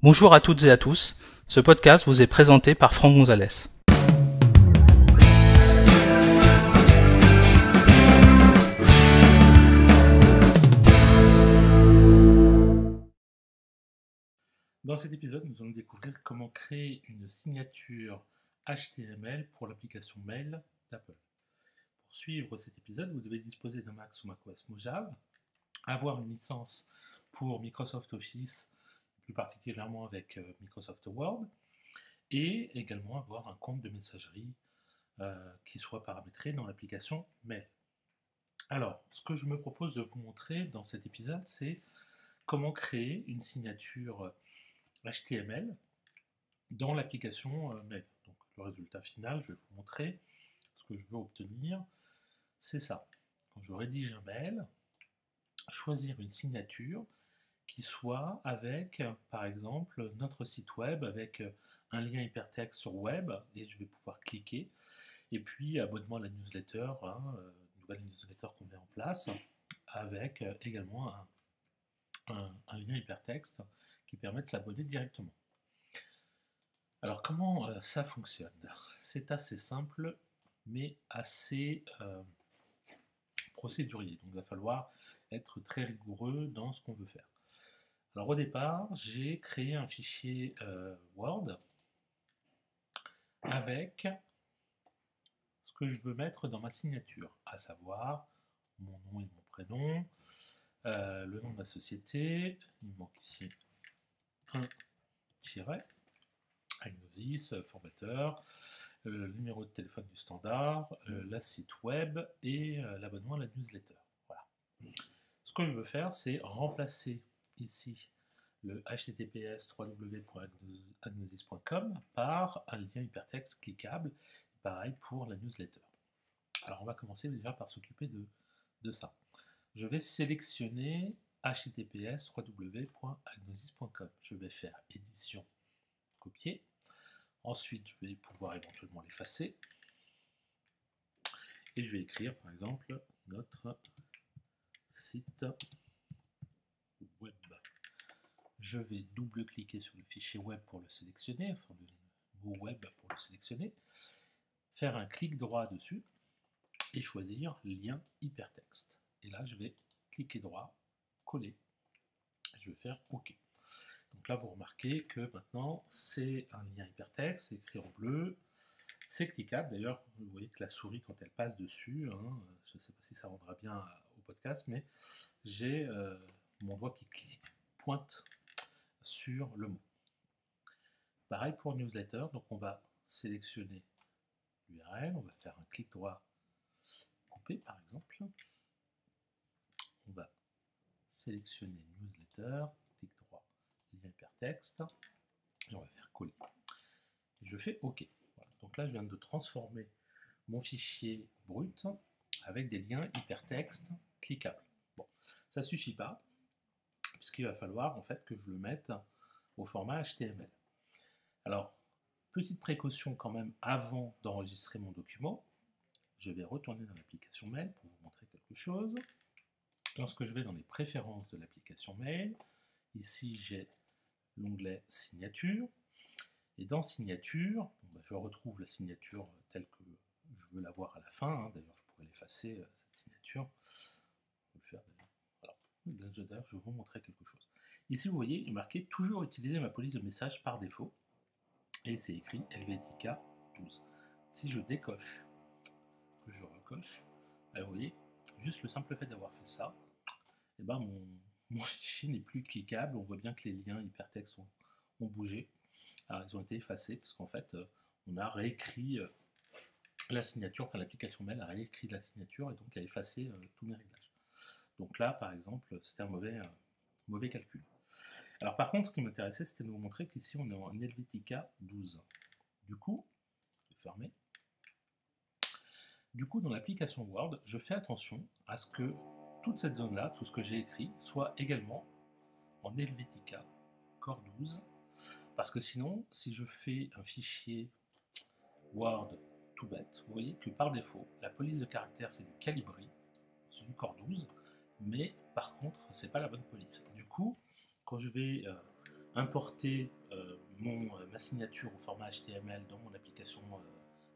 Bonjour à toutes et à tous, ce podcast vous est présenté par Franck Gonzalez. Dans cet épisode, nous allons découvrir comment créer une signature HTML pour l'application Mail d'Apple. Pour suivre cet épisode, vous devez disposer d'un Mac sous macOS Mojave, avoir une licence pour Microsoft Office, plus particulièrement avec Microsoft Word, et également avoir un compte de messagerie qui soit paramétré dans l'application Mail. Alors, ce que je me propose de vous montrer dans cet épisode, c'est comment créer une signature HTML dans l'application Mail. Donc le résultat final, je vais vous montrer ce que je veux obtenir, c'est ça. Quand je rédige un mail, choisir une signature qui soit avec, par exemple, notre site web, avec un lien hypertexte sur web, et je vais pouvoir cliquer, et puis abonnement à la newsletter, nouvelle newsletter qu'on met en place, avec également un lien hypertexte qui permet de s'abonner directement. Alors comment ça fonctionne? C'est assez simple, mais assez procédurier. Donc il va falloir être très rigoureux dans ce qu'on veut faire. Alors au départ, j'ai créé un fichier Word avec ce que je veux mettre dans ma signature, à savoir mon nom et mon prénom, le nom de ma société, il me manque ici un tiret, Agnosis, formateur, le numéro de téléphone du standard, la site web et l'abonnement à la newsletter. Voilà. Ce que je veux faire, c'est remplacer ici le https www.agnosis.com par un lien hypertexte cliquable, pareil pour la newsletter. Alors on va commencer déjà par s'occuper de ça. Je vais sélectionner https www.agnosis.com. Je vais faire édition, copier. Ensuite, je vais pouvoir éventuellement l'effacer. Et je vais écrire, par exemple, notre site web. Je vais double-cliquer sur le fichier web pour le sélectionner, enfin le mot web pour le sélectionner, faire un clic droit dessus et choisir lien hypertexte. Et là, je vais cliquer droit, coller. Je vais faire OK. Donc là, vous remarquez que maintenant, c'est un lien hypertexte, c'est écrit en bleu, c'est cliquable. D'ailleurs, vous voyez que la souris, quand elle passe dessus, je ne sais pas si ça rendra bien au podcast, mais j'ai mon doigt qui pointe sur le mot. Pareil pour newsletter, donc on va sélectionner l'URL, on va faire un clic droit, couper par exemple. On va sélectionner newsletter, clic droit, lien hypertexte, et on va faire coller. Et je fais OK. Voilà. Donc là, je viens de transformer mon fichier brut avec des liens hypertexte cliquables. Bon, ça ne suffit pas, puisqu'il va falloir en fait que je le mette au format HTML. Alors, petite précaution quand même avant d'enregistrer mon document, je vais retourner dans l'application Mail pour vous montrer quelque chose. Lorsque je vais dans les préférences de l'application Mail, ici j'ai l'onglet Signature, et dans Signature, je retrouve la signature telle que je veux la voir à la fin, d'ailleurs je pourrais l'effacer, cette signature. Je vais le faire d'ailleurs, je vais vous montrer quelque chose. Ici vous voyez, il est marqué « Toujours utiliser ma police de message par défaut », et c'est écrit Helvetica 12. Si je décoche, que je recoche, vous voyez, juste le simple fait d'avoir fait ça, et ben mon fichier n'est plus cliquable. On voit bien que les liens hypertextes ont bougé. Alors, ils ont été effacés parce qu'en fait, on a réécrit la signature, enfin l'application Mail a réécrit la signature et donc a effacé tous mes réglages. Donc là, par exemple, c'était un mauvais calcul. Alors par contre, ce qui m'intéressait, c'était de vous montrer qu'ici, on est en Helvetica 12. Du coup, je vais fermer. Du coup, dans l'application Word, je fais attention à ce que toute cette zone-là, tout ce que j'ai écrit, soit également en Helvetica Core 12, parce que sinon, si je fais un fichier Word tout bête, vous voyez que par défaut, la police de caractère, c'est du Calibri, c'est du Core 12, mais par contre, c'est pas la bonne police. Du coup, quand je vais importer ma signature au format HTML dans mon application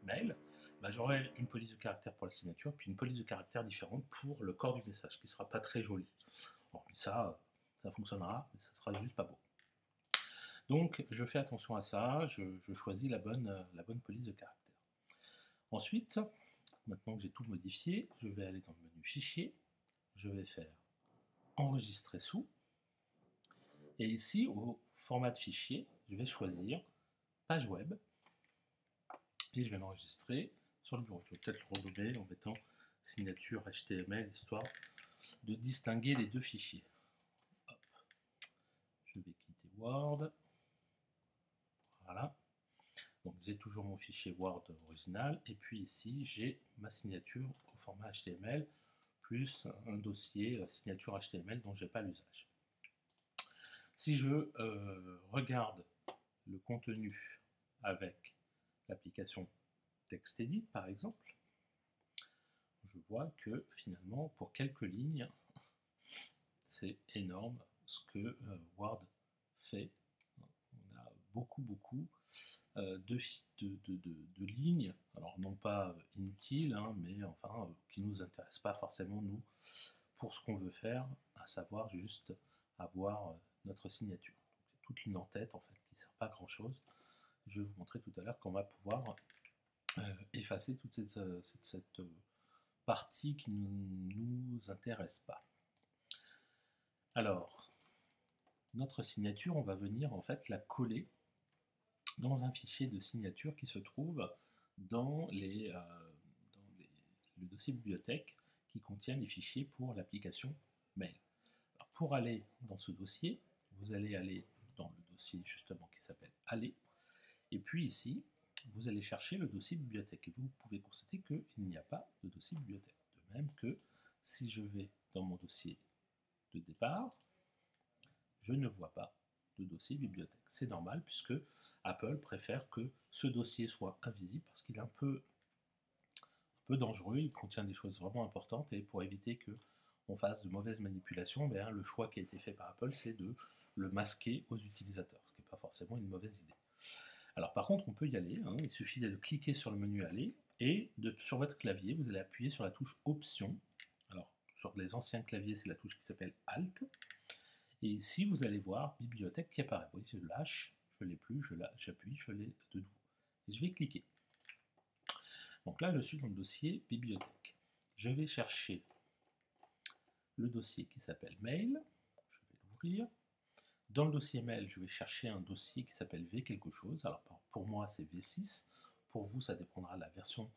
mail, bah, j'aurai une police de caractère pour la signature, puis une police de caractère différente pour le corps du message, qui ne sera pas très joli. Hormis ça, ça fonctionnera, mais ça sera juste pas beau. Donc je fais attention à ça, je choisis la bonne police de caractère. Ensuite, maintenant que j'ai tout modifié, je vais aller dans le menu Fichier, je vais faire Enregistrer sous, et ici, au format de fichier, je vais choisir Page web, et je vais l'enregistrer sur le bureau. Je vais peut-être le renommer en mettant signature HTML, histoire de distinguer les deux fichiers. Hop. Je vais quitter Word. Voilà. Donc j'ai toujours mon fichier Word original, et puis ici j'ai ma signature au format HTML, plus un dossier signature HTML dont je n'ai pas l'usage. Si je regarde le contenu avec l'application TextEdit par exemple, je vois que finalement pour quelques lignes, c'est énorme ce que Word fait. On a beaucoup de lignes, alors non pas inutiles, hein, mais enfin qui ne nous intéressent pas forcément nous pour ce qu'on veut faire, à savoir juste avoir notre signature. C'est toute ligne en tête en fait qui ne sert pas à grand chose. Je vais vous montrer tout à l'heure qu'on va pouvoir effacer toute cette partie qui ne nous intéresse pas. Alors, notre signature, on va venir en fait la coller dans un fichier de signature qui se trouve dans le dossier bibliothèque qui contient les fichiers pour l'application mail. Alors, pour aller dans ce dossier, vous allez aller dans le dossier justement qui s'appelle Aller, et puis ici, vous allez chercher le dossier bibliothèque, et vous pouvez constater qu'il n'y a pas de dossier bibliothèque. De même que si je vais dans mon dossier de départ, je ne vois pas de dossier bibliothèque. C'est normal puisque Apple préfère que ce dossier soit invisible parce qu'il est un peu dangereux, il contient des choses vraiment importantes, et pour éviter qu'on fasse de mauvaises manipulations, bien, le choix qui a été fait par Apple, c'est de le masquer aux utilisateurs, ce qui n'est pas forcément une mauvaise idée. Alors par contre, on peut y aller, hein, il suffit de cliquer sur le menu Aller, et sur votre clavier, vous allez appuyer sur la touche Option. Alors sur les anciens claviers, c'est la touche qui s'appelle Alt, et ici vous allez voir Bibliothèque qui apparaît. Vous voyez, je lâche, je ne l'ai plus, j'appuie, je l'ai de nouveau. Et je vais cliquer. Donc là, je suis dans le dossier Bibliothèque. Je vais chercher le dossier qui s'appelle Mail. Je vais l'ouvrir. Dans le dossier Mail, je vais chercher un dossier qui s'appelle V quelque chose. Alors pour moi, c'est V6. Pour vous, ça dépendra de la version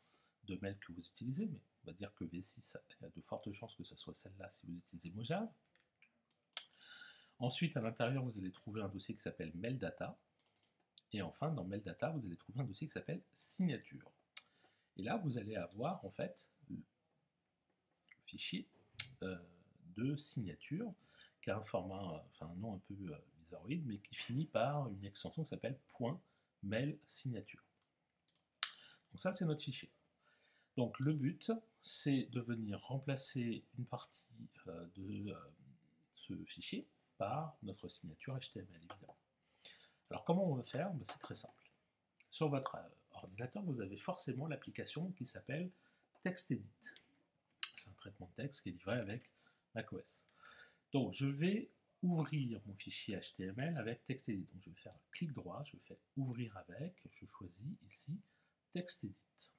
de mail que vous utilisez, mais on va dire que V6, il y a de fortes chances que ce soit celle-là si vous utilisez Mojave. Ensuite, à l'intérieur, vous allez trouver un dossier qui s'appelle Mail Data. Et enfin, dans Mail Data, vous allez trouver un dossier qui s'appelle Signature. Et là, vous allez avoir en fait le fichier de signature qui a un format, un nom un peu bizarroïde, mais qui finit par une extension qui s'appelle .mail signature. Donc ça, c'est notre fichier. Donc le but, c'est de venir remplacer une partie de ce fichier par notre signature HTML, évidemment. Alors comment on va faire? C'est très simple. Sur votre ordinateur, vous avez forcément l'application qui s'appelle TextEdit. C'est un traitement de texte qui est livré avec macOS. Donc je vais ouvrir mon fichier HTML avec TextEdit. Donc je vais faire un clic droit, je fais ouvrir avec, je choisis ici TextEdit.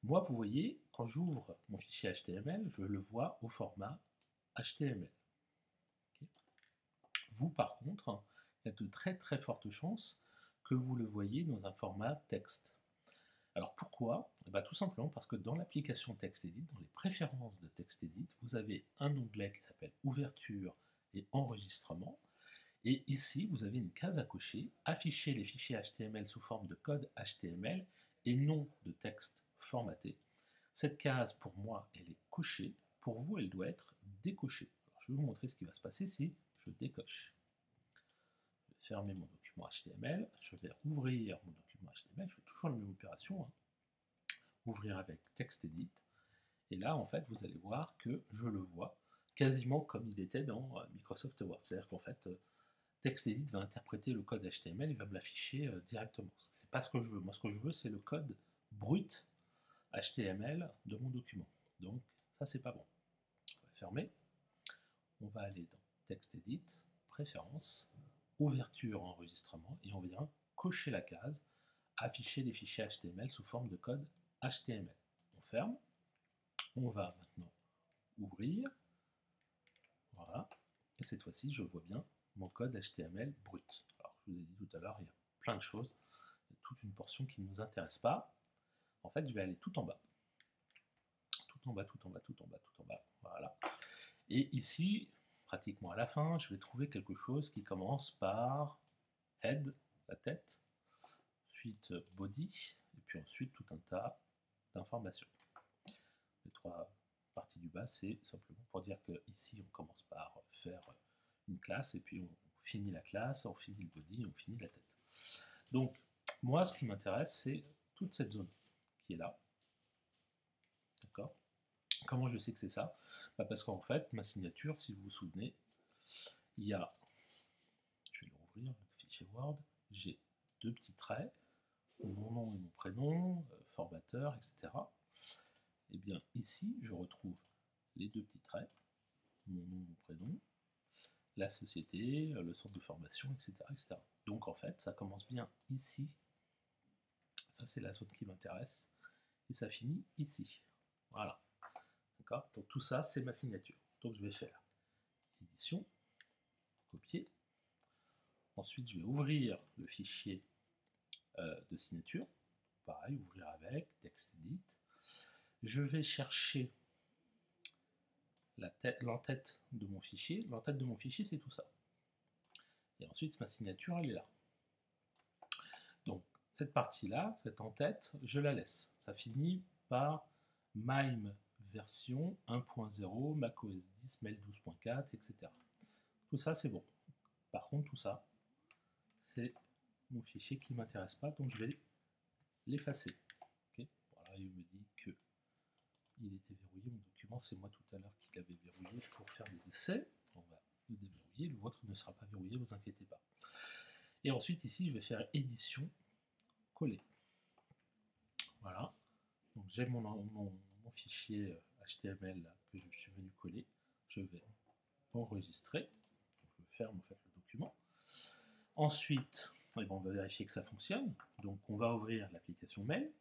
Moi, vous voyez, quand j'ouvre mon fichier HTML, je le vois au format HTML. Okay. Vous, par contre, il y a de très fortes chances que vous le voyez dans un format texte. Alors pourquoi? Tout simplement parce que dans l'application TextEdit, dans les préférences de TextEdit, vous avez un onglet qui s'appelle Ouverture et Enregistrement. Et ici, vous avez une case à cocher, afficher les fichiers HTML sous forme de code HTML et non de texte formaté. Cette case, pour moi, elle est cochée. Pour vous, elle doit être décochée. Alors, je vais vous montrer ce qui va se passer si je décoche. Je vais fermer mon document HTML. Je vais ouvrir mon document HTML. Je fais toujours la même opération. Hein. Ouvrir avec TextEdit. Et là, en fait, vous allez voir que je le vois quasiment comme il était dans Microsoft Word. C'est-à-dire qu'en fait, TextEdit va interpréter le code HTML et va me l'afficher directement. C'est pas ce que je veux. Moi, ce que je veux, c'est le code brut HTML de mon document. Donc, ça, c'est pas bon. On va fermer. On va aller dans TextEdit, Préférences, Ouverture, Enregistrement, et on vient cocher la case afficher des fichiers HTML sous forme de code HTML. On ferme. On va maintenant ouvrir. Voilà. Et cette fois-ci, je vois bien mon code HTML brut. Alors, je vous ai dit tout à l'heure, il y a plein de choses. Il y a toute une portion qui ne nous intéresse pas. En fait, je vais aller tout en bas. Tout en bas, tout en bas, tout en bas, tout en bas. Voilà. Et ici, pratiquement à la fin, je vais trouver quelque chose qui commence par head, la tête, ensuite body, et puis ensuite tout un tas d'informations. Les trois parties du bas, c'est simplement pour dire que ici on commence par faire une classe, et puis on finit la classe, on finit le body, on finit la tête. Donc, moi, ce qui m'intéresse, c'est toute cette zone qui est là. D'accord? Comment je sais que c'est ça? Parce qu'en fait, ma signature, si vous vous souvenez, il y a, je vais le rouvrir, le fichier Word, j'ai deux petits traits, mon nom et mon prénom, formateur, etc. Et bien ici, je retrouve les deux petits traits, mon nom, mon prénom, la société, le centre de formation, etc., etc. Donc en fait, ça commence bien ici, ça c'est la zone qui m'intéresse, et ça finit ici. Voilà. D'accord? Donc tout ça, c'est ma signature. Donc je vais faire édition, copier. Ensuite, je vais ouvrir le fichier de signature. Pareil, ouvrir avec, TextEdit. Je vais chercher l'entête de mon fichier. L'entête de mon fichier, c'est tout ça. Et ensuite, ma signature, elle est là. Donc, cette partie-là, cette en-tête, je la laisse. Ça finit par MIME version 1.0, macOS 10, Mail 12.4, etc. Tout ça, c'est bon. Par contre, tout ça, c'est mon fichier qui ne m'intéresse pas, donc je vais l'effacer. Okay, voilà, il me dit que il était verrouillé, mon document, c'est moi tout à l'heure qui l'avais verrouillé pour faire des essais. On va le déverrouiller, le vôtre ne sera pas verrouillé, vous inquiétez pas. Et ensuite, ici, je vais faire édition, coller. Voilà. Donc j'ai mon fichier HTML là, que je suis venu coller. Je vais enregistrer. Donc, je ferme en fait le document. Ensuite, eh ben, on va vérifier que ça fonctionne. Donc on va ouvrir l'application mail.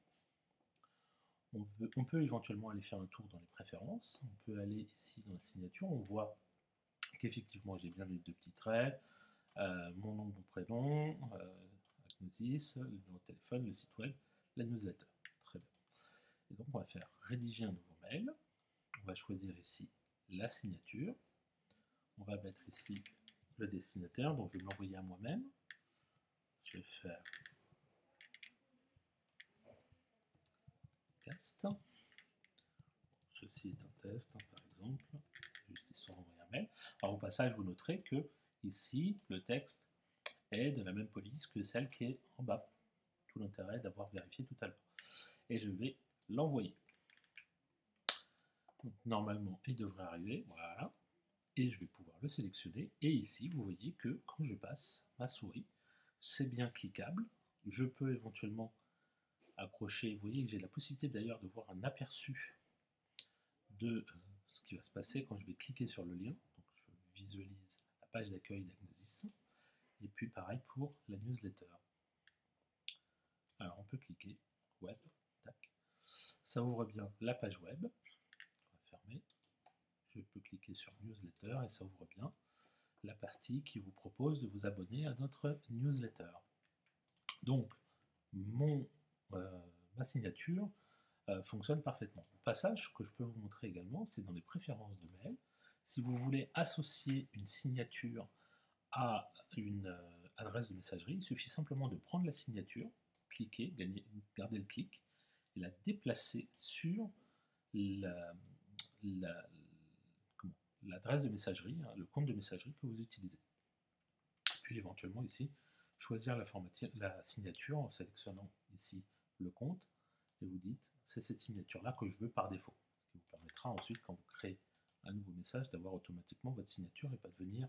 On peut éventuellement aller faire un tour dans les préférences. On peut aller ici dans la signature. On voit qu'effectivement j'ai bien les deux petits traits. Mon nom, mon prénom, Agnosis, le numéro de téléphone, le site web, la newsletter. Très bien. Et donc on va faire rédiger un nouveau mail. On va choisir ici la signature. On va mettre ici le destinataire, donc je vais me l'envoyer à moi-même. Je vais faire test. Ceci est un test, hein, par exemple, juste histoire d'envoyer un mail. Alors au passage, vous noterez que ici, le texte est de la même police que celle qui est en bas. Tout l'intérêt d'avoir vérifié tout à l'heure. Et je vais l'envoyer. Normalement, il devrait arriver, voilà. Et je vais pouvoir le sélectionner. Et ici, vous voyez que quand je passe ma souris, c'est bien cliquable. Je peux éventuellement accrocher. Vous voyez que j'ai la possibilité d'ailleurs de voir un aperçu de ce qui va se passer quand je vais cliquer sur le lien. Donc je visualise la page d'accueil d'Agnosis. Et puis pareil pour la newsletter. Alors on peut cliquer web, tac. Ça ouvre bien la page web. On va fermer. Je peux cliquer sur newsletter et ça ouvre bien la partie qui vous propose de vous abonner à notre newsletter. Donc ma signature fonctionne parfaitement. Au passage, ce que je peux vous montrer également, c'est dans les préférences de mail. Si vous voulez associer une signature à une adresse de messagerie, il suffit simplement de prendre la signature, cliquer, garder le clic, et la déplacer sur l'adresse de messagerie, hein, le compte de messagerie que vous utilisez. Puis éventuellement ici, choisir la signature en sélectionnant ici le compte, et vous dites c'est cette signature-là que je veux par défaut. Ce qui vous permettra ensuite, quand vous créez un nouveau message, d'avoir automatiquement votre signature et pas de venir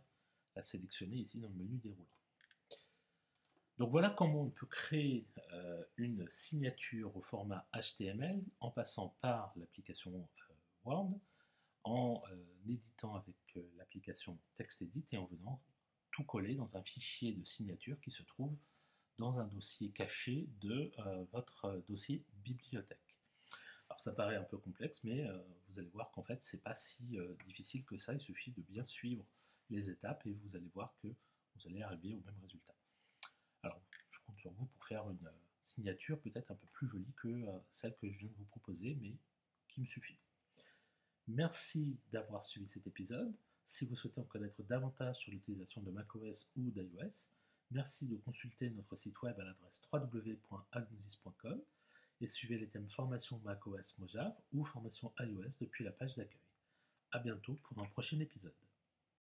la sélectionner ici dans le menu déroulant. Donc voilà comment on peut créer une signature au format HTML en passant par l'application Word, en éditant avec l'application TextEdit et en venant tout coller dans un fichier de signature qui se trouve dans un dossier caché de votre dossier bibliothèque. Alors ça paraît un peu complexe, mais vous allez voir qu'en fait c'est pas si difficile que ça, il suffit de bien suivre les étapes et vous allez voir que vous allez arriver au même résultat. Alors je compte sur vous pour faire une signature peut-être un peu plus jolie que celle que je viens de vous proposer, mais qui me suffit. Merci d'avoir suivi cet épisode. Si vous souhaitez en connaître davantage sur l'utilisation de macOS ou d'iOS, merci de consulter notre site web à l'adresse www.agnosis.com et suivez les thèmes formation macOS Mojave ou formation iOS depuis la page d'accueil. A bientôt pour un prochain épisode.